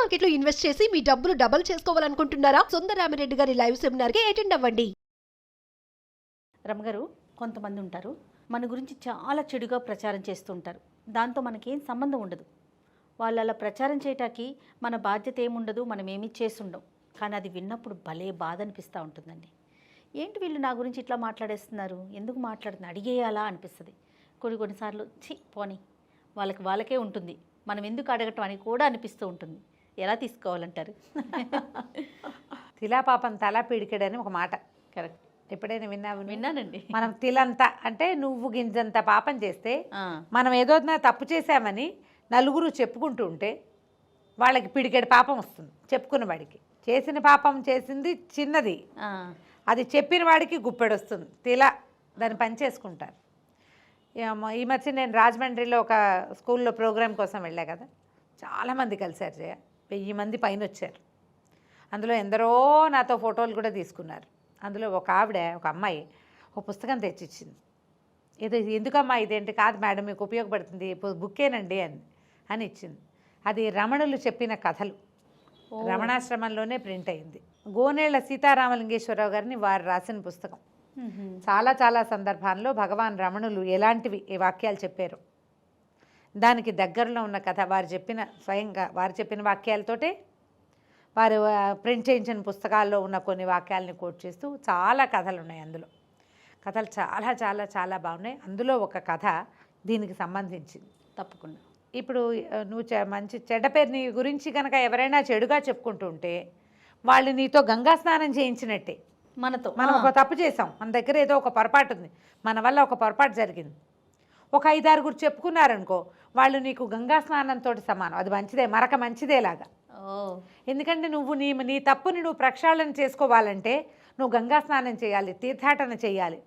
Market లో invest చేసి మీ డబ్బులు డబుల్ చేసుకోవాలనుకుంటున్నారా? సుందరరామిరెడ్డి గారి లైవ్ సెమినార్ కి అటెండ్ అవ్వండి. రమగారు, కొంతమంది ఉంటారు మన గురించి చాలా చెడుగా ప్రచారం చేస్తూ ఉంటారు. దాంతో మనకేం సంబంధం ఉండదు. వాళ్ళు అలా ప్రచారం చేయటానికి మన బాధ్యత ఏముండదు, మనం ఏమీ చేస్తుండం. కానీ అది విన్నప్పుడు భలే బాధ అనిపిస్తూ ఉంటుందండి. ఏంటి వీళ్ళు నా గురించి ఇట్లా మాట్లాడేస్తున్నారు, ఎందుకు మాట్లాడుతున్నారు, అడిగేయాలా అనిపిస్తుంది. కొన్నిసార్లు పోనీ వాళ్ళకే ఉంటుంది, మనం ఎందుకు అడగటం అని కూడా అనిపిస్తూ ఉంటుంది. ఎలా తీసుకోవాలంటారు? తిలా పాపం తలా పీడికెడని ఒక మాట కరెక్ట్. ఎప్పుడైనా విన్నానండి. మనం తిలంతా అంటే నువ్వు గింజంత పాపం చేస్తే మనం ఏదో తప్పు చేశామని నలుగురు చెప్పుకుంటూ ఉంటే వాళ్ళకి పిడికెడు పాపం వస్తుంది. చెప్పుకున్న వాడికి చేసిన పాపం చేసింది చిన్నది, అది చెప్పిన వాడికి గుప్పెడు వస్తుంది. తిలా దాన్ని పని చేసుకుంటారు. ఈ మధ్య నేను రాజమండ్రిలో ఒక స్కూల్లో ప్రోగ్రాం కోసం వెళ్ళా కదా, చాలామంది కలిశారు. 1000 మంది పైన వచ్చారు. అందులో ఎందరో నాతో ఫోటోలు కూడా తీసుకున్నారు. అందులో ఒక అమ్మాయి ఒక పుస్తకం తెచ్చిచ్చింది. ఎందుకమ్మా ఇదేంటి? కాదు మేడం, మీకు ఉపయోగపడుతుంది, బుక్కేనండి అని ఇచ్చింది. అది రమణులు చెప్పిన కథలు, రమణాశ్రమంలోనే ప్రింట్ అయింది. గోనేళ్ల సీతారామలింగేశ్వరరావు గారిని వారు రాసిన పుస్తకం. చాలా చాలా సందర్భాల్లో భగవాన్ రమణులు ఎలాంటివి ఈ వాక్యాలు చెప్పారు, దానికి దగ్గరలో ఉన్న కథ స్వయంగా వారు చెప్పిన వాక్యాలతోటే వారు ప్రింట్ చేయించిన పుస్తకాల్లో ఉన్న కొన్ని వాక్యాలని కోట్ చేస్తూ చాలా కథలు ఉన్నాయి. అందులో కథలు చాలా చాలా చాలా బాగున్నాయి. అందులో ఒక కథ దీనికి సంబంధించింది. తప్పకుండా. ఇప్పుడు నువ్వు మంచి చెడ్డ పేరు నీ గురించి కనుక ఎవరైనా చెడుగా చెప్పుకుంటూ ఉంటే వాళ్ళు నీతో గంగా స్నానం చేయించినట్టే. మనం ఒక తప్పు చేసాం, మన దగ్గర ఏదో ఒక పొరపాటు ఉంది, మన వల్ల ఒక పొరపాటు జరిగింది, ఒక 5-6 చెప్పుకున్నారనుకో, వాళ్ళు నీకు గంగా స్నానంతో సమానం. అది మంచిదే, మరక మంచిదేలాగా. ఎందుకంటే నువ్వు నీ తప్పుని నువ్వు ప్రక్షాళన చేసుకోవాలంటే నువ్వు గంగా స్నానం చేయాలి, తీర్థాటన చేయాలి.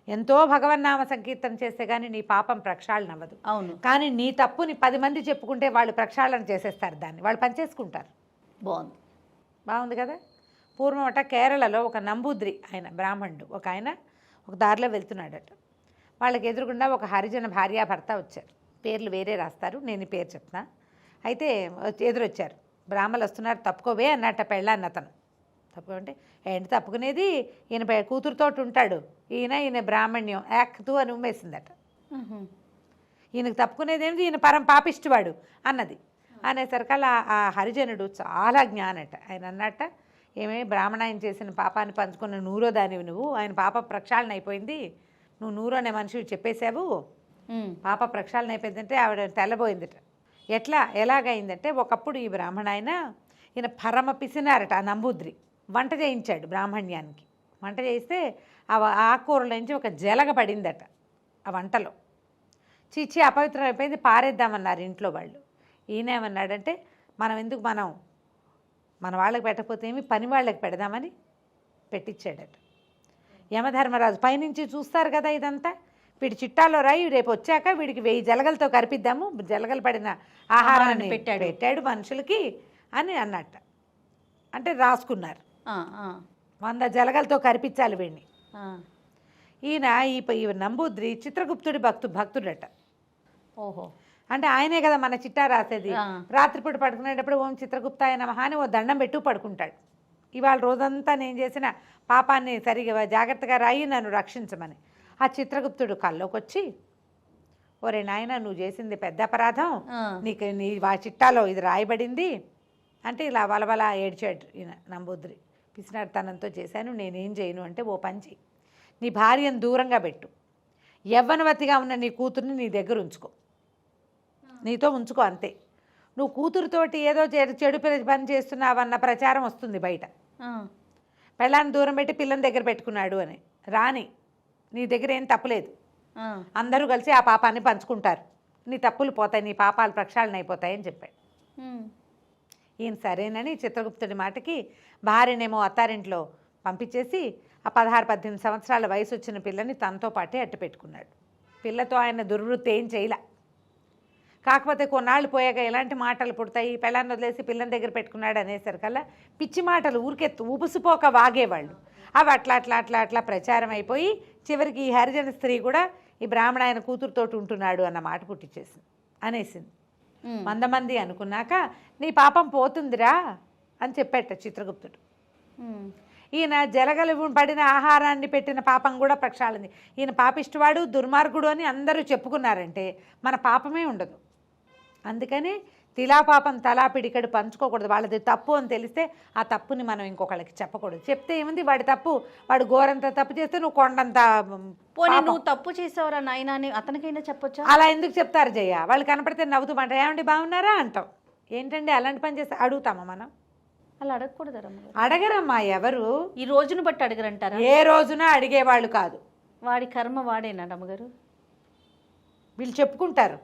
ఎంతో భగవన్నామ సంకీర్తన చేస్తే కానీ నీ పాపం ప్రక్షాళన అవ్వదు. అవును. కానీ నీ తప్పుని 10 మంది చెప్పుకుంటే వాళ్ళు ప్రక్షాళన చేసేస్తారు, దాన్ని వాళ్ళు పనిచేసుకుంటారు. బాగుంది కదా. పూర్వం కేరళలో ఒక నంబూద్రి ఆయన బ్రాహ్మణుడు ఒక ఆయన ఒక దారిలో వెళ్తున్నాడట. వాళ్ళకి ఎదురుగుండా ఒక హరిజన భార్యాభర్త వచ్చారు. పేర్లు వేరే రాస్తారు, నేను ఈ పేరు చెప్తున్నా. అయితే ఎదురొచ్చారు. బ్రాహ్మలు వస్తున్నారు, తప్పుకోవే అన్నట్ట పెళ్ళాన్ని అతను. తప్పుకోమంటే ఏంటి తప్పుకునేది, ఈయన కూతురుతో ఉంటాడు, ఈయన బ్రాహ్మణ్యం యాక్తూ అని ఉమ్మేసిందట. ఈయనకు తప్పుకునేది ఏమిటి, ఈయన పరం పాపిష్టివాడు అన్నది. అనేసరికల్లా ఆ హరిజనుడు చాలా జ్ఞానట. ఆయన అన్నట్ట, ఏమే బ్రాహ్మణాయన చేసిన పాపాన్ని పంచుకున్న నూరో దానివి నువ్వు, ఆయన పాప ప్రక్షాళన అయిపోయింది, నువ్వు నూరో అనే మనిషివి చెప్పేశావు, పాప ప్రక్షాళన అయిపోయిందంటే ఆవిడ తెల్లబోయిందట. ఎలాగైందంటే ఒకప్పుడు ఈ బ్రాహ్మణాయన ఈయన పరమ పిసినారట. ఆ నంబూద్రి వంట చేయించాడు బ్రాహ్మణ్యానికి. వంట చేయిస్తే ఆకుకూరలోంచి ఒక జలగ పడిందట ఆ వంటలో. చీచి అపవిత్రం అయిపోయింది, పారేద్దామన్నారు ఇంట్లో వాళ్ళు. ఈయన ఏమన్నాడంటే, మన వాళ్ళకి పెట్టకపోతే ఏమి, పని వాళ్ళకి పెడదామని పెట్టించాడట. యమధర్మరాజు పైనుంచి చూస్తారు కదా ఇదంతా, వీడి చిట్టాలో రాయి, రేపు వచ్చాక వీడికి 1000 జలగలతో కరిపిద్దాము, జలగలు పడిన ఆహారాన్ని పెట్టాడు మనుషులకి అని అన్నట్ట. అంటే రాసుకున్నారు, 100 జలగలతో కరిపించాలి వీడిని. ఈయన ఈ నంబూద్రి చిత్రగుప్తుడి భక్తుడట. ఓహో. అంటే ఆయనే కదా మన చిట్టా రాసేది. రాత్రిపూట పడుకునేటప్పుడు ఓం చిత్రగుప్తాయ నమః అని ఓ దండం పెట్టు పడుకుంటాడు. ఇవాళ రోజంతా నేను చేసిన పాపాన్ని సరిగా జాగ్రత్తగా రాయి, నన్ను రక్షించమని. ఆ చిత్రగుప్తుడు కల్లోకి వచ్చి, ఒరే నాయన, నువ్వు చేసింది పెద్ద అపరాధం, నీకు నీ చిట్టాలో ఇది రాయబడింది అంటే ఇలా వలవలా ఏడ్చాడు ఈయన నంబూద్రి. పిసినారితనంతో చేశాను, నేనేం చేయను అంటే, ఓ పని చెయ్యి, నీ భార్యను దూరంగా పెట్టు, యవ్వనవతిగా ఉన్న నీ కూతుర్ని నీ దగ్గర ఉంచుకో, నీతో ఉంచుకో అంతే. నువ్వు కూతురుతోటి ఏదో చెడు పని చేస్తున్నావన్న ప్రచారం వస్తుంది బయట, పెళ్ళాన్ని దూరం పెట్టి పిల్లని దగ్గర పెట్టుకున్నాడు అని. రాని, నీ దగ్గర ఏం తప్పులేదు, అందరూ కలిసి ఆ పాపాన్ని పంచుకుంటారు, నీ తప్పులు పోతాయి, నీ పాపాలు ప్రక్షాళన అయిపోతాయని చెప్పాడు. ఈయన సరేనని చిత్రగుప్తుడి మాటకి భార్యనేమో అత్తారింట్లో పంపించేసి ఆ 16-18 సంవత్సరాల వయసు వచ్చిన పిల్లని తనతో పాటే అట్టు పెట్టుకున్నాడు. పిల్లతో ఆయన దుర్వృత్తి ఏం చేయలే. కాకపోతే కొన్నాళ్ళు పోయాక ఎలాంటి మాటలు పుడతాయి, పెళ్ళాన్ని వదిలేసి పిల్లని దగ్గర పెట్టుకున్నాడు అనేసరికల్లా పిచ్చి మాటలు ఊరికే ఊపుసిపోక వాగేవాళ్ళు. అవి అట్లా ప్రచారం అయిపోయి చివరికి ఈ హరిజన స్త్రీ కూడా ఈ బ్రాహ్మణ ఆయన కూతురుతోటి ఉంటున్నాడు అన్న మాట పుట్టించేసింది అనేసింది. 100 మంది అనుకున్నాక నీ పాపం పోతుందిరా అని చెప్పేట చిత్రగుప్తుడు. ఈయన జలగలు పడిన ఆహారాన్ని పెట్టిన పాపం కూడా ప్రక్షాళింది. ఈయన పాపిష్టివాడు దుర్మార్గుడు అని అందరూ చెప్పుకున్నారంటే మన పాపమే ఉండదు. అందుకని తిలా పాపం తలా పిడికడు పంచుకోకూడదు. వాళ్ళది తప్పు అని తెలిస్తే ఆ తప్పుని మనం ఇంకొకళ్ళకి చెప్పకూడదు. చెప్తే ఏముంది, వాడి తప్పు, వాడు ఘోరంత తప్పు చేస్తే నువ్వు కొండంత పోనీ నువ్వు తప్పు చేసావురా నాయనా అని అతనికైనా చెప్పొచ్చా? అలా ఎందుకు చెప్తారు జయ? వాళ్ళు కనపడితే నవ్వుతూ మాట ఏమండి బాగున్నారా అంటాం. ఏంటండి అలాంటి పని చేస్తే అడుగుతామా మనం? అలా అడగకూడదు రమ్మగారు. అడగరమ్మా ఎవరు. ఈ రోజును బట్టి అడగరంటారా? ఏ రోజున అడిగేవాళ్ళు కాదు. వాడి కర్మ వాడేనా రమ్మగారు? వీళ్ళు చెప్పుకుంటారు.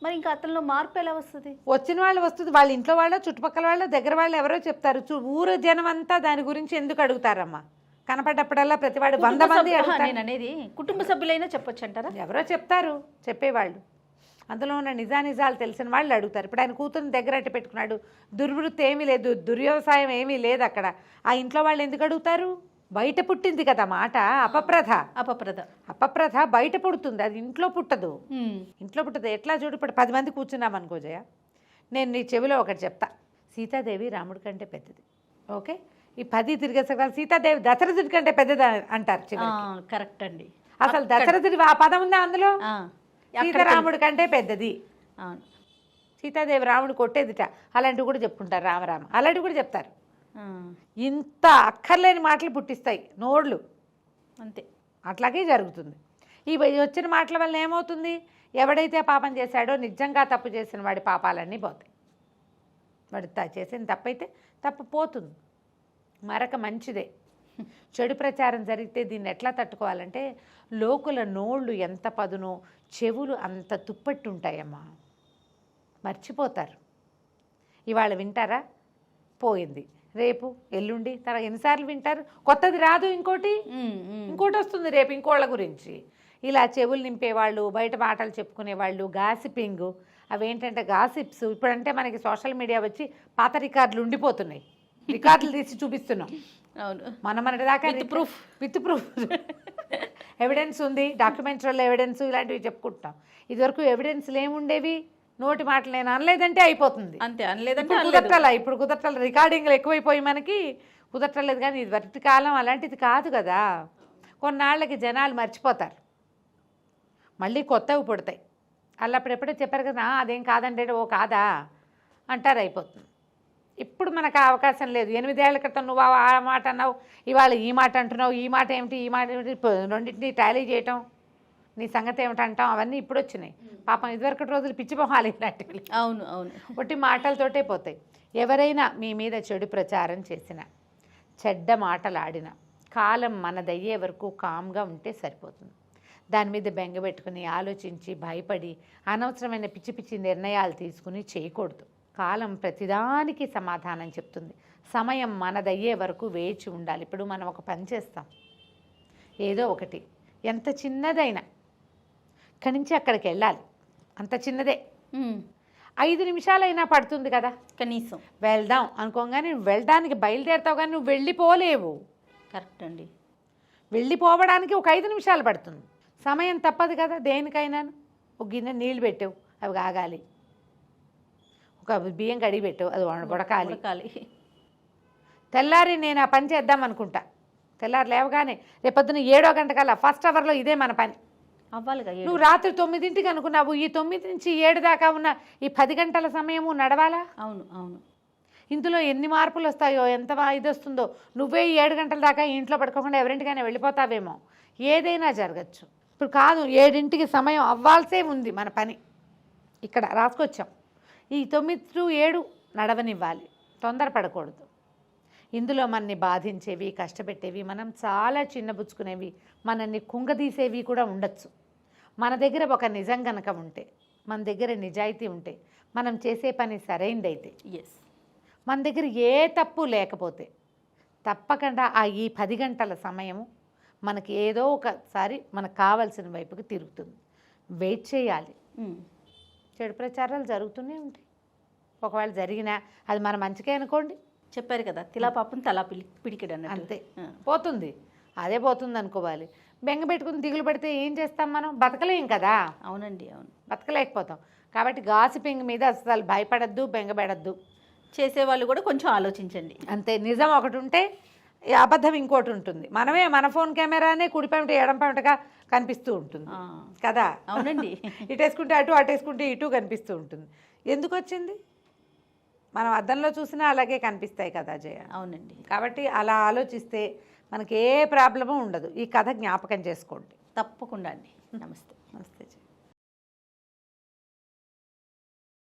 మరి ఇంకా అతనిలో మార్పు ఎలా వస్తుంది? వచ్చిన వాళ్ళు వస్తుంది, వాళ్ళ ఇంట్లో వాళ్ళ చుట్టుపక్కల వాళ్ళ దగ్గర వాళ్ళు ఎవరో చెప్తారు. ఊరు జనం అంతా దాని గురించి ఎందుకు అడుగుతారమ్మా? కనపడ్డప్పుడల్లా ప్రతివాడు 100 మంది అడుగుతారు. నేను అనేది కుటుంబ సభ్యులైనా చెప్పొచ్చు అంటారా? ఎవరో చెప్తారు చెప్పేవాళ్ళు. అందులో ఉన్న నిజానిజాలు తెలిసిన వాళ్ళు అడుగుతారు. ఇప్పుడు ఆయన కూతురుని దగ్గర అట్టి పెట్టుకున్నాడు, దుర్వృత్తి ఏమీ లేదు, దుర్వ్యవసాయం ఏమీ లేదు అక్కడ. ఆ ఇంట్లో వాళ్ళు ఎందుకు అడుగుతారు? బయట పుట్టింది కదా మాట. అపప్రథ బయట పుడుతుంది, అది ఇంట్లో పుట్టదు. ఇంట్లో పుట్టదు ఎట్లా చూడు. ఇప్పుడు 10 మంది కూర్చున్నాం అనుకో జయ, నేను నీ చెవిలో ఒకటి చెప్తా. సీతాదేవి రాముడి కంటే పెద్దది. ఓకే, ఈ 10 తిరిగేసరికి సీతాదేవి దశరథుడి కంటే పెద్దది అంటారు. కరెక్ట్ అండి. అసలు దశరథుడి ఆ పదం ఉందా అందులో? సీతారాముడి కంటే పెద్దది. సీతాదేవి రాముడు కొట్టేదిట, అలాంటివి కూడా చెప్పుకుంటారు. రామరామ అలాంటివి కూడా చెప్తారు. ఇంత అక్కర్లేని మాటలు పుట్టిస్తాయి నోళ్ళు, అంతే. అట్లాగే జరుగుతుంది. ఈ వచ్చిన మాటల వల్ల ఏమవుతుంది? ఎవడైతే పాపం చేశాడో నిజంగా తప్పు చేసిన వాడి పాపాలన్నీ పోతాయి. వాడు చేసిన తప్పైతే తప్పు పోతుంది. మరొక మంచిదే. చెడు ప్రచారం జరిగితే దీన్ని ఎట్లా తట్టుకోవాలంటే, లోకుల నోళ్ళు ఎంత పదునో చెవులు అంత తుప్పట్టు ఉంటాయమ్మా. మర్చిపోతారు. ఇవాళ వింటారా, పోయింది. రేపు ఎల్లుండి తర్వాత ఎన్నిసార్లు వింటారు? కొత్తది రాదు, ఇంకోటి వస్తుంది రేపు ఇంకోళ్ళ గురించి. ఇలా చెవులు నింపేవాళ్ళు, బయట మాటలు చెప్పుకునేవాళ్ళు, గాసిపింగ్, అవేంటంటే గాసిప్స్. ఇప్పుడంటే మనకి సోషల్ మీడియా వచ్చి పాత రికార్డులు ఉండిపోతున్నాయి. రికార్డులు తీసి చూపిస్తున్నాం. అవును, మన దాకా విత్ ప్రూఫ్ ఎవిడెన్స్ ఉంది, డాక్యుమెంటరీలో ఎవిడెన్స్, ఇలాంటివి చెప్పుకుంటాం. ఇదివరకు ఎవిడెన్స్లు ఏముండేవి? నోటి మాటలు నేను అనలేదంటే అయిపోతుంది, అంతే. అనలేదంటే కుదరట్ల. ఇప్పుడు కుదరట్ల, రికార్డింగ్లు ఎక్కువైపోయి మనకి కుదరట్లేదు. కానీ ఇది వరటి కాలం అలాంటిది కాదు కదా. కొన్నాళ్ళకి జనాలు మర్చిపోతారు, మళ్ళీ కొత్తవి పుడతాయి. అల్లప్పుడెప్పుడో చెప్పారు కదా, అదేం కాదంటే ఓ కాదా అంటారు, అయిపోతుంది. ఇప్పుడు మనకు ఆ అవకాశం లేదు. 8 ఏళ్ల క్రితం నువ్వు ఆ మాట అన్నావు, ఇవాళ ఈ మాట అంటున్నావు, ఈ మాట ఏమిటి, ఈ మాట ఏమిటి, రెండింటినీ టాలీ చేయటం, నీ సంగతి ఏమిటంటాం, అవన్నీ ఇప్పుడు వచ్చినాయి. పాపం ఇదివరకటి రోజులు పిచ్చి మొహాలు ఇలాంటివి. అవును అవును, ఒట్టి మాటలతోటే పోతాయి. ఎవరైనా మీ మీద చెడు ప్రచారం చేసిన, చెడ్డ మాటలు ఆడిన, కాలం మనదయ్యే వరకు కామ్గా ఉంటే సరిపోతుంది. దాని మీద బెంగ పెట్టుకుని ఆలోచించి భయపడి అనవసరమైన పిచ్చి పిచ్చి నిర్ణయాలు తీసుకుని చేయకూడదు. కాలం ప్రతిదానికి సమాధానం చెప్తుంది. సమయం మనదయ్యే వరకు వేచి ఉండాలి. ఇప్పుడు మనం ఒక పని చేస్తాం, ఏదో ఒకటి, ఎంత చిన్నదైనా ఇక్కడి నుంచి అక్కడికి వెళ్ళాలి, అంత చిన్నదే, 5 నిమిషాలైనా పడుతుంది కదా కనీసం. వెళ్దాం అనుకోగానే నువ్వు వెళ్ళడానికి బయలుదేరుతావు, కానీ నువ్వు వెళ్ళిపోలేవు. కరెక్ట్ అండి. వెళ్ళిపోవడానికి ఒక 5 నిమిషాలు పడుతుంది. సమయం తప్పదు కదా దేనికైనా. ఒక గిన్నె నీళ్ళు పెట్టావు, అవి కాగాలి. ఒక బియ్యం కడిగి పెట్టావు, అది ఉడకాలి. తెల్లారి నేను ఆ పని చేద్దాం అనుకుంటా, తెల్లారి లేవగానే రేపొద్దున 7వ గంటకల్లా ఫస్ట్ అవర్లో ఇదే మన పని అవ్వాలిగా. నువ్వు రాత్రి 9ంటికి అనుకున్నావు, ఈ 9 నుంచి 7 దాకా ఉన్న ఈ 10 గంటల సమయము నడవాలా? అవును అవును. ఇందులో ఎన్ని మార్పులు వస్తాయో, ఎంత ఇది వస్తుందో. నువ్వే 7 గంటల దాకా ఇంట్లో పడుకోకుండా ఎవరింటికైనా వెళ్ళిపోతావేమో, ఏదైనా జరగచ్చు. ఇప్పుడు కాదు, 7ంటికి సమయం అవ్వాల్సే ఉంది మన పని. ఇక్కడ రాసుకొచ్చాం, ఈ 9 to 7 నడవనివ్వాలి, తొందరపడకూడదు. ఇందులో మనని బాధించేవి, కష్టపెట్టేవి, మనం చాలా చిన్నబుచ్చుకునేవి, మనల్ని కుంగదీసేవి కూడా ఉండొచ్చు. మన దగ్గర ఒక నిజం గనక ఉంటే, మన దగ్గర నిజాయితీ ఉంటే, మనం చేసే పని సరైందైతే, మన దగ్గర ఏ తప్పు లేకపోతే తప్పకుండా ఈ 10 గంటల సమయము మనకి ఏదో ఒకసారి మనకు కావాల్సిన వైపుకి తిరుగుతుంది. వెయిట్ చేయాలి. చెడు ప్రచారాలు జరుగుతూనే ఉంటాయి. ఒకవేళ జరిగినా అది మన మంచికే అనుకోండి. చెప్పారు కదా, తిలా పాపం తలా పిడికిడు అన్నట్టు. అంతే, పోతుంది, అదే పోతుంది అనుకోవాలి. బెంగ పెట్టుకుని దిగులు పెడితే ఏం చేస్తాం మనం? బతకలేం కదా. అవునండి అవును, బతకలేకపోతాం. కాబట్టి గాసిపింగ్ మీద అసలు భయపడద్దు, బెంగపెడద్దు. చేసేవాళ్ళు కూడా కొంచెం ఆలోచించండి. అంతే, నిజం ఒకటి ఉంటే ఈ అబద్ధం ఇంకోటి ఉంటుంది. మనమే మన ఫోన్ కెమెరానే కుడిపేమిట ఎడంపేమిటగా కనిపిస్తూ ఉంటుంది కదా. అవునండి. ఇటు వేసుకుంటే అటు, అటు వేసుకుంటే ఇటు కనిపిస్తూ ఉంటుంది. ఎందుకు వచ్చింది? మనం అద్దంలో చూసినా అలాగే కనిపిస్తాయి కదా జయ. అవునండి. కాబట్టి అలా ఆలోచిస్తే మనకి ఏ ప్రాబ్లము ఉండదు. ఈ కథ జ్ఞాపకం చేసుకోండి. తప్పకుండా అండి. నమస్తే. నమస్తే జయ.